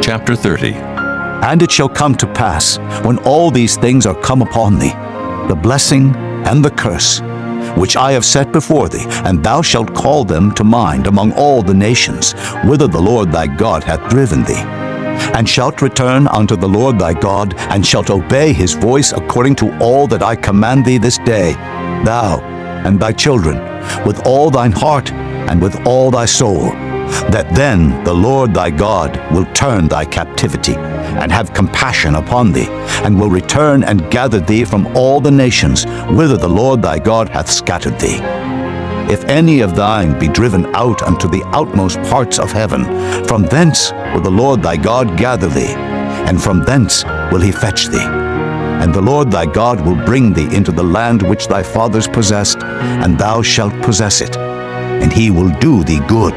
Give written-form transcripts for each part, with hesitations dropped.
Chapter 30. And it shall come to pass, when all these things are come upon thee, the blessing and the curse, which I have set before thee, and thou shalt call them to mind among all the nations, whither the Lord thy God hath driven thee, and shalt return unto the Lord thy God, and shalt obey his voice according to all that I command thee this day, thou and thy children, with all thine heart and with all thy soul, that then the Lord thy God will turn thy captivity, and have compassion upon thee, and will return and gather thee from all the nations whither the Lord thy God hath scattered thee. If any of thine be driven out unto the outmost parts of heaven, from thence will the Lord thy God gather thee, and from thence will he fetch thee. And the Lord thy God will bring thee into the land which thy fathers possessed, and thou shalt possess it. And he will do thee good,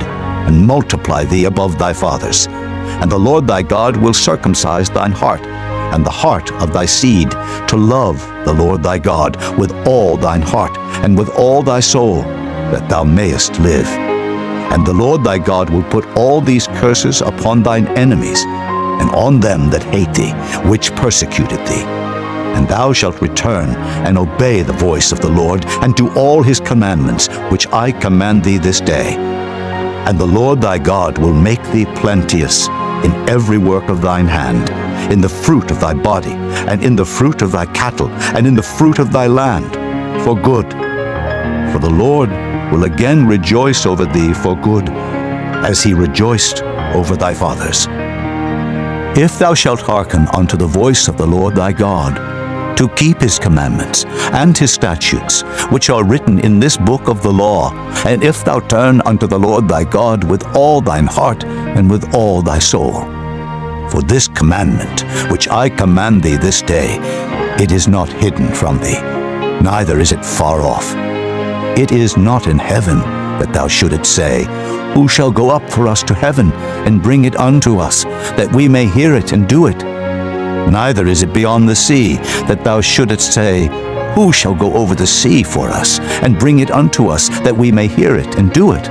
and multiply thee above thy fathers. And the Lord thy God will circumcise thine heart, and the heart of thy seed, to love the Lord thy God with all thine heart, and with all thy soul, that thou mayest live. And the Lord thy God will put all these curses upon thine enemies, and on them that hate thee, which persecuted thee. And thou shalt return and obey the voice of the Lord, and do all his commandments, which I command thee this day. And the Lord thy God will make thee plenteous in every work of thine hand, in the fruit of thy body, and in the fruit of thy cattle, and in the fruit of thy land, for good. For the Lord will again rejoice over thee for good, as he rejoiced over thy fathers. If thou shalt hearken unto the voice of the Lord thy God, to keep his commandments and his statutes, which are written in this book of the law, and if thou turn unto the Lord thy God with all thine heart and with all thy soul. For this commandment, which I command thee this day, it is not hidden from thee, neither is it far off. It is not in heaven, that thou shouldest say, Who shall go up for us to heaven, and bring it unto us, that we may hear it and do it? Neither is it beyond the sea, that thou shouldest say, Who shall go over the sea for us, and bring it unto us, that we may hear it and do it?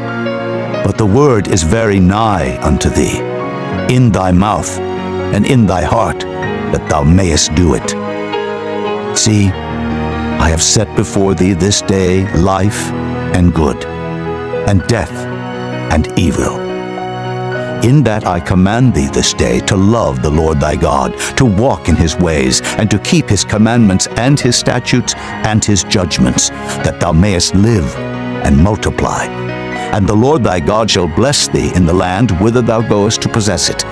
But the word is very nigh unto thee, in thy mouth and in thy heart, that thou mayest do it. See, I have set before thee this day life and good, and death and evil. In that I command thee this day to love the Lord thy God, to walk in his ways, and to keep his commandments and his statutes and his judgments, that thou mayest live and multiply. And the Lord thy God shall bless thee in the land whither thou goest to possess it.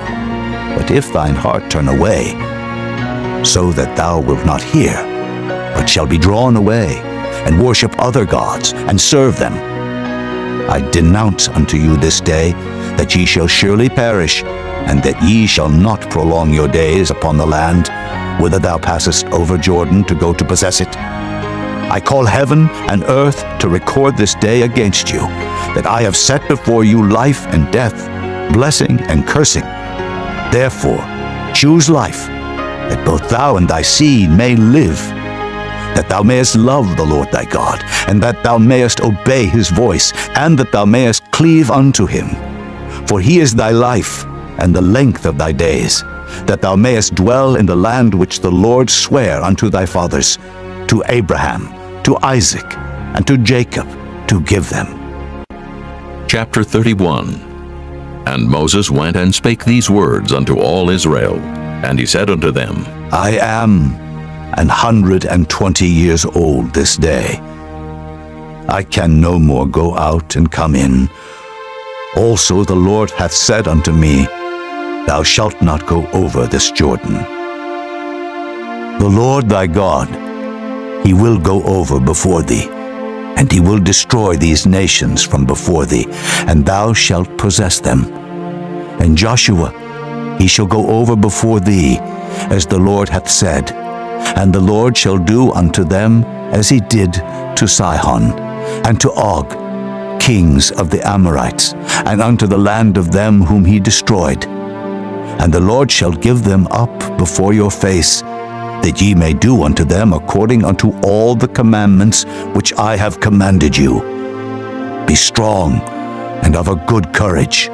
But if thine heart turn away, so that thou wilt not hear, but shall be drawn away, and worship other gods, and serve them, I denounce unto you this day that ye shall surely perish, and that ye shall not prolong your days upon the land, whither thou passest over Jordan to go to possess it. I call heaven and earth to record this day against you, that I have set before you life and death, blessing and cursing. Therefore choose life, that both thou and thy seed may live, that thou mayest love the Lord thy God, and that thou mayest obey his voice, and that thou mayest cleave unto him. For he is thy life, and the length of thy days, that thou mayest dwell in the land which the Lord sware unto thy fathers, to Abraham, to Isaac, and to Jacob, to give them. Chapter 31. And Moses went and spake these words unto all Israel. And he said unto them, I am 120 years old this day. I can no more go out and come in. Also the Lord hath said unto me, Thou shalt not go over this Jordan. The Lord thy God, he will go over before thee, and he will destroy these nations from before thee, and thou shalt possess them. And Joshua, he shall go over before thee, as the Lord hath said, and the Lord shall do unto them as he did to Sihon and to Og, kings of the Amorites, and unto the land of them whom he destroyed. And the Lord shall give them up before your face, that ye may do unto them according unto all the commandments which I have commanded you. Be strong and of a good courage,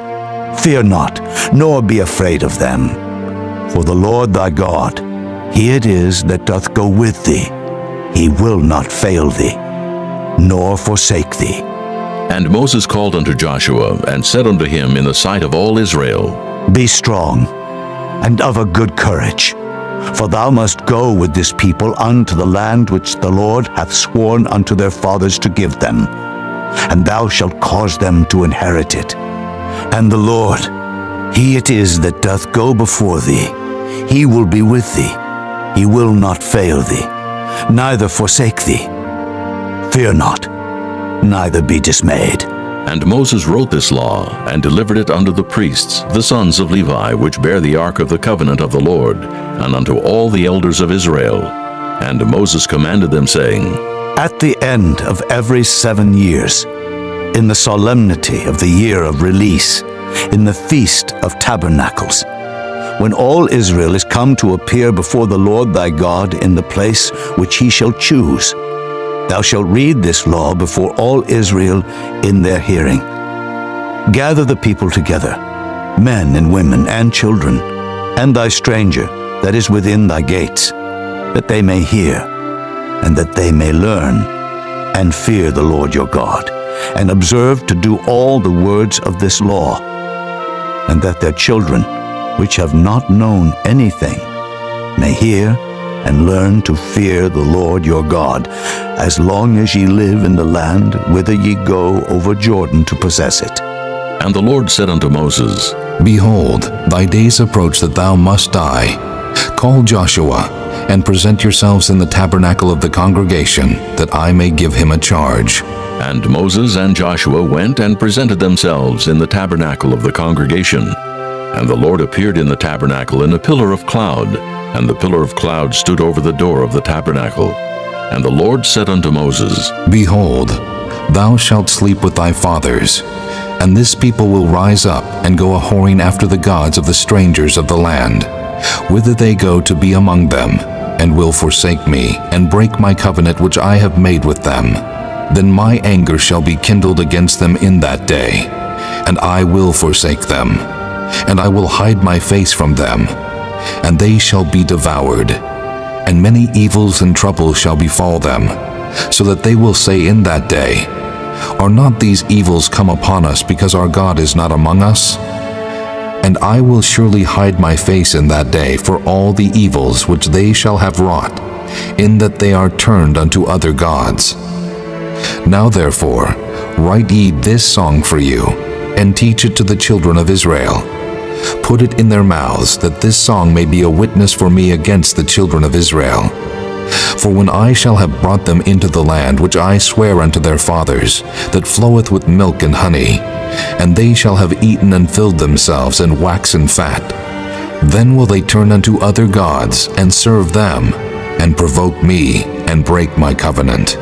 Fear not, nor be afraid of them. For the Lord thy God, he it is that doth go with thee. He will not fail thee, nor forsake thee. And Moses called unto Joshua, and said unto him in the sight of all Israel, Be strong, and of a good courage, for thou must go with this people unto the land which the Lord hath sworn unto their fathers to give them, and thou shalt cause them to inherit it. And the Lord, he it is that doth go before thee. He will be with thee. He will not fail thee, neither forsake thee. Fear not, neither be dismayed. And Moses wrote this law, and delivered it unto the priests, the sons of Levi, which bear the ark of the covenant of the Lord, and unto all the elders of Israel. And Moses commanded them, saying, At the end of every 7 years, in the solemnity of the year of release, in the feast of tabernacles, when all Israel is come to appear before the Lord thy God in the place which he shall choose, thou shalt read this law before all Israel in their hearing. Gather the people together, men and women and children, and thy stranger that is within thy gates, that they may hear, and that they may learn, and fear the Lord your God, and observe to do all the words of this law, and that their children, which have not known anything, may hear and learn to fear the Lord your God, as long as ye live in the land whither ye go over Jordan to possess it. And the Lord said unto Moses, Behold, thy days approach that thou must die. Call Joshua, and present yourselves in the tabernacle of the congregation, that I may give him a charge. And Moses and Joshua went and presented themselves in the tabernacle of the congregation. And the Lord appeared in the tabernacle in a pillar of cloud, and the pillar of cloud stood over the door of the tabernacle. And the Lord said unto Moses, Behold, thou shalt sleep with thy fathers, and this people will rise up and go a-whoring after the gods of the strangers of the land, whither they go to be among them, and will forsake me, and break my covenant which I have made with them. Then my anger shall be kindled against them in that day, and I will forsake them, and I will hide my face from them, and they shall be devoured, and many evils and troubles shall befall them, so that they will say in that day, Are not these evils come upon us because our God is not among us? And I will surely hide my face in that day for all the evils which they shall have wrought, in that they are turned unto other gods. Now therefore, write ye this song for you, and teach it to the children of Israel. Put it in their mouths, that this song may be a witness for me against the children of Israel. For when I shall have brought them into the land which I swear unto their fathers, that floweth with milk and honey, and they shall have eaten and filled themselves and waxen fat, then will they turn unto other gods and serve them, and provoke me, and break my covenant.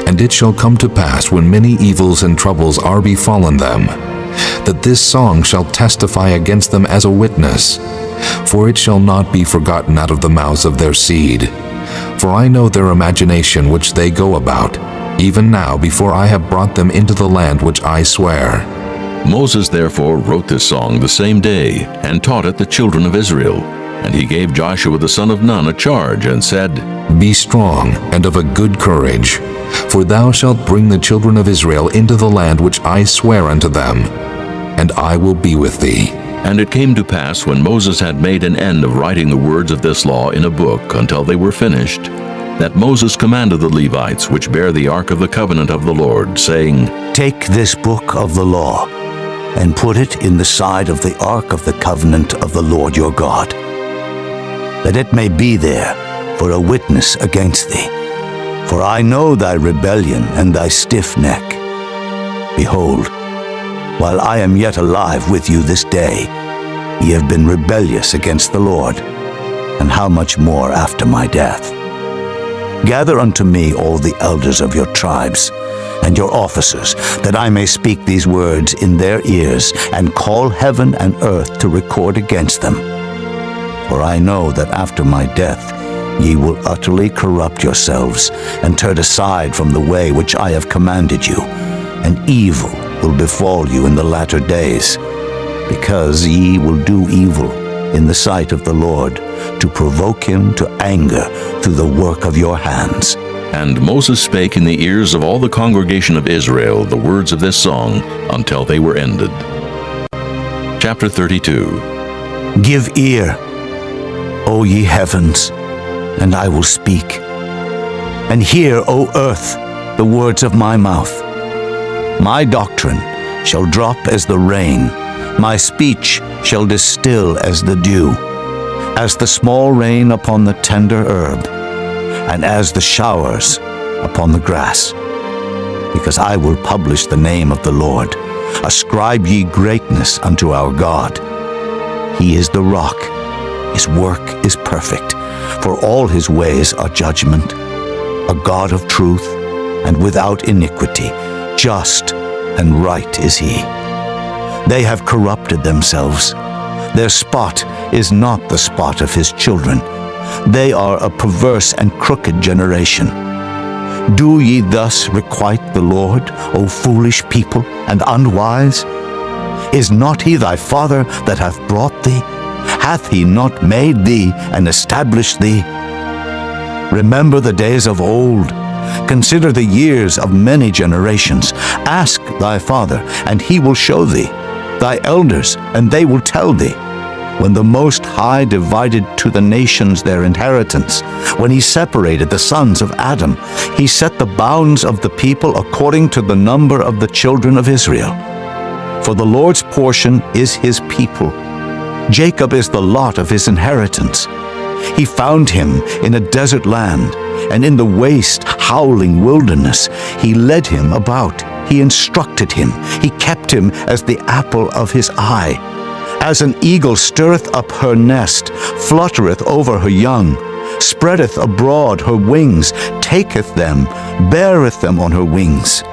And it shall come to pass, when many evils and troubles are befallen them, that this song shall testify against them as a witness, for it shall not be forgotten out of the mouths of their seed. For I know their imagination which they go about, even now before I have brought them into the land which I swear. Moses therefore wrote this song the same day, and taught it the children of Israel. And he gave Joshua the son of Nun a charge, and said, Be strong and of a good courage, for thou shalt bring the children of Israel into the land which I swear unto them, and I will be with thee. And it came to pass, when Moses had made an end of writing the words of this law in a book until they were finished, that Moses commanded the Levites which bear the ark of the covenant of the Lord, saying, Take this book of the law, and put it in the side of the ark of the covenant of the Lord your God, that it may be there for a witness against thee. For I know thy rebellion and thy stiff neck. Behold, while I am yet alive with you this day, ye have been rebellious against the Lord, and how much more after my death? Gather unto me all the elders of your tribes, and your officers, that I may speak these words in their ears, and call heaven and earth to record against them. For I know that after my death ye will utterly corrupt yourselves, and turn aside from the way which I have commanded you, and evil will befall you in the latter days. because ye will do evil in the sight of the Lord, to provoke him to anger through the work of your hands. And Moses spake in the ears of all the congregation of Israel the words of this song until they were ended. Chapter 32. Give ear, O ye heavens, and I will speak. And hear, O earth, the words of my mouth. My doctrine shall drop as the rain, my speech shall distill as the dew, as the small rain upon the tender herb, and as the showers upon the grass. Because I will publish the name of the Lord. Ascribe ye greatness unto our God. He is the rock, his work is perfect, for all his ways are judgment. A God of truth, and without iniquity, just and right is he. They have corrupted themselves. Their spot is not the spot of his children. They are a perverse and crooked generation. Do ye thus requite the Lord, O foolish people and unwise? Is not he thy father that hath brought thee? Hath he not made thee and established thee? Remember the days of old. Consider the years of many generations. Ask thy father, and he will show thee, thy elders, and they will tell thee. When the Most High divided to the nations their inheritance, when he separated the sons of Adam, he set the bounds of the people according to the number of the children of Israel. For the Lord's portion is his people. Jacob is the lot of his inheritance. He found him in a desert land, and in the waste, howling wilderness. He led him about. He instructed him. He kept him as the apple of his eye. As an eagle stirreth up her nest, fluttereth over her young, spreadeth abroad her wings, taketh them, beareth them on her wings.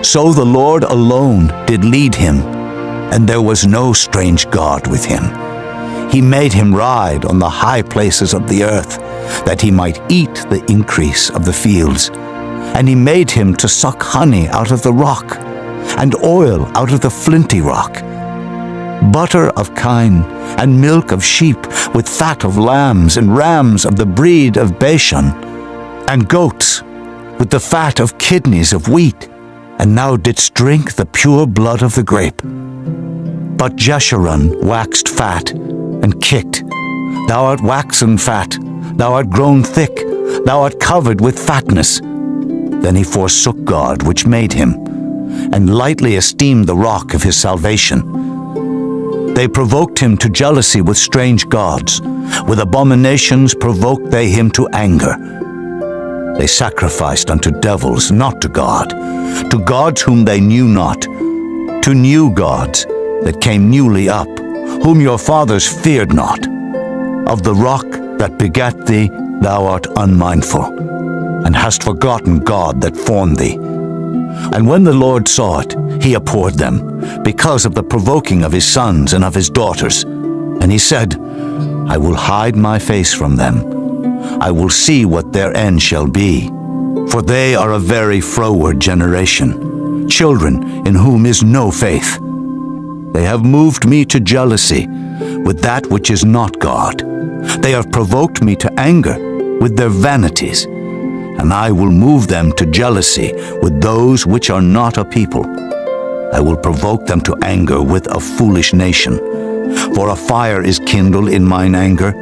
So the Lord alone did lead him, and there was no strange God with him. He made him ride on the high places of the earth, that he might eat the increase of the fields. And he made him to suck honey out of the rock, and oil out of the flinty rock, butter of kine, and milk of sheep, with fat of lambs, and rams of the breed of Bashan, and goats, with the fat of kidneys of wheat, and thou didst drink the pure blood of the grape. But Jeshurun waxed fat, and kicked. Thou art waxen fat, thou art grown thick, thou art covered with fatness. Then he forsook God which made him, and lightly esteemed the rock of his salvation. They provoked him to jealousy with strange gods. With abominations provoked they him to anger. They sacrificed unto devils, not to God, to gods whom they knew not, to new gods that came newly up, whom your fathers feared not. Of the rock that begat thee thou art unmindful, and hast forgotten God that formed thee. And when the Lord saw it, he abhorred them, because of the provoking of his sons and of his daughters. And he said, I will hide my face from them. I will see what their end shall be. For they are a very froward generation, children in whom is no faith. They have moved me to jealousy with that which is not God. They have provoked me to anger with their vanities, and I will move them to jealousy with those which are not a people. I will provoke them to anger with a foolish nation. For a fire is kindled in mine anger,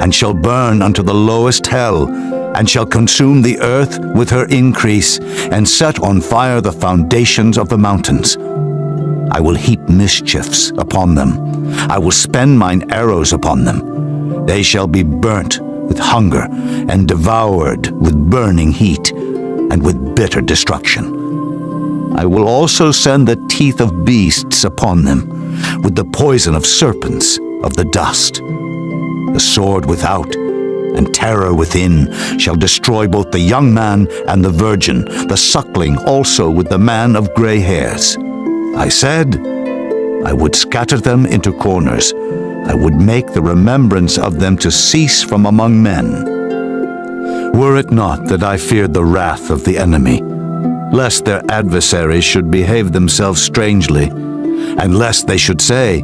and shall burn unto the lowest hell, and shall consume the earth with her increase, and set on fire the foundations of the mountains. I will heap mischiefs upon them. I will spend mine arrows upon them. They shall be burnt with hunger, and devoured with burning heat, and with bitter destruction. I will also send the teeth of beasts upon them, with the poison of serpents of the dust. The sword without, and terror within, shall destroy both the young man and the virgin, the suckling also with the man of gray hairs. I said, I would scatter them into corners. I would make the remembrance of them to cease from among men. Were it not that I feared the wrath of the enemy, lest their adversaries should behave themselves strangely, and lest they should say,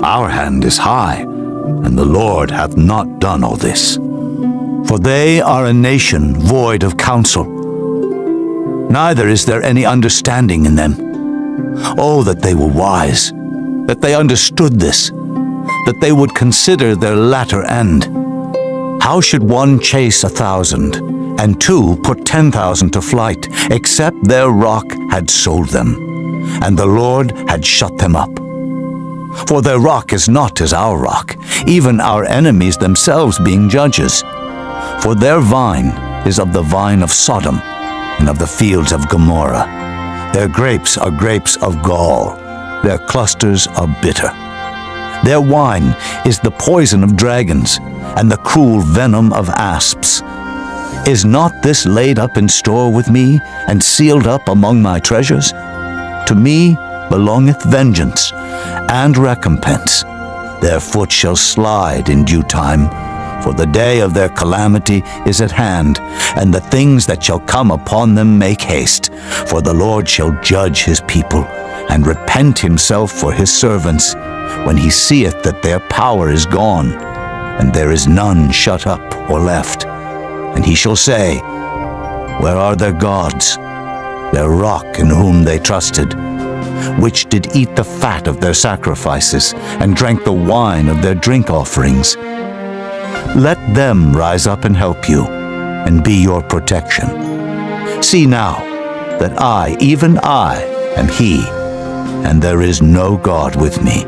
Our hand is high, and the Lord hath not done all this. For they are a nation void of counsel, neither is there any understanding in them. Oh, that they were wise, that they understood this, that they would consider their latter end. How should one chase 1,000, and two put 10,000 to flight, except their rock had sold them, and the Lord had shut them up? For their rock is not as our rock, even our enemies themselves being judges. For their vine is of the vine of Sodom, and of the fields of Gomorrah. Their grapes are grapes of gall, their clusters are bitter. Their wine is the poison of dragons, and the cruel venom of asps. Is not this laid up in store with me, and sealed up among my treasures? To me belongeth vengeance and recompense. Their foot shall slide in due time, for the day of their calamity is at hand, and the things that shall come upon them make haste. For the Lord shall judge his people, and repent himself for his servants, when he seeth that their power is gone, and there is none shut up or left. And he shall say, Where are their gods, their rock in whom they trusted, which did eat the fat of their sacrifices, and drank the wine of their drink offerings? Let them rise up and help you, and be your protection. See now that I, even I, am he, and there is no God with me.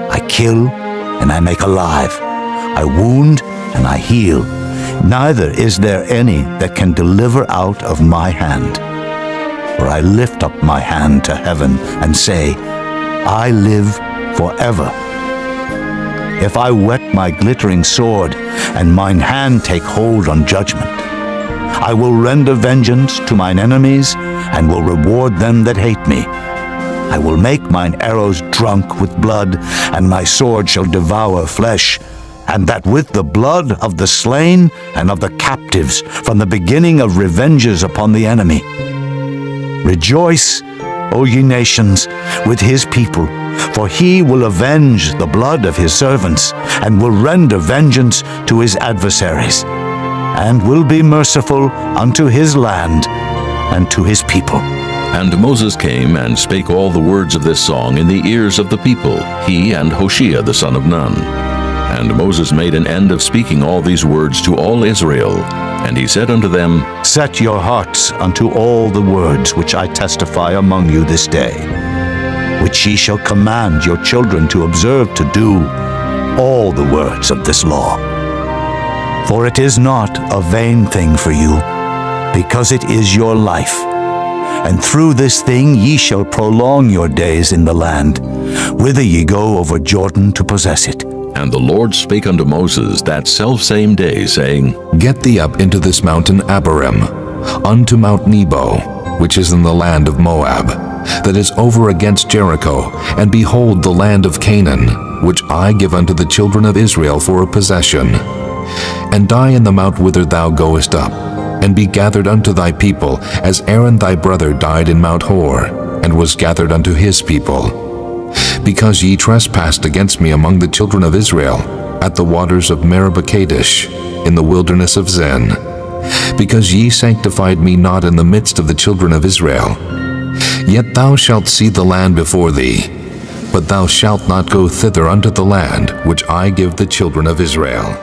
I kill, and I make alive. I wound, and I heal. Neither is there any that can deliver out of my hand. For I lift up my hand to heaven, and say, I live forever. If I whet my glittering sword, and mine hand take hold on judgment, I will render vengeance to mine enemies, and will reward them that hate me. I will make mine arrows drunk with blood, and my sword shall devour flesh, and that with the blood of the slain and of the captives, from the beginning of revenges upon the enemy. Rejoice, O ye nations, with his people, for he will avenge the blood of his servants, and will render vengeance to his adversaries, and will be merciful unto his land and to his people. And Moses came and spake all the words of this song in the ears of the people, he and Hoshea the son of Nun. And Moses made an end of speaking all these words to all Israel. And he said unto them, Set your hearts unto all the words which I testify among you this day, which ye shall command your children to observe to do, all the words of this law. For it is not a vain thing for you, because it is your life. And through this thing ye shall prolong your days in the land, whither ye go over Jordan to possess it. And the Lord spake unto Moses that selfsame day, saying, Get thee up into this mountain Abarim, unto Mount Nebo, which is in the land of Moab, that is over against Jericho, and behold the land of Canaan, which I give unto the children of Israel for a possession. And die in the mount whither thou goest up, and be gathered unto thy people, as Aaron thy brother died in Mount Hor, and was gathered unto his people. Because ye trespassed against me among the children of Israel, at the waters of Meribah Kadesh, in the wilderness of Zin. Because ye sanctified me not in the midst of the children of Israel. Yet thou shalt see the land before thee, but thou shalt not go thither unto the land which I give the children of Israel.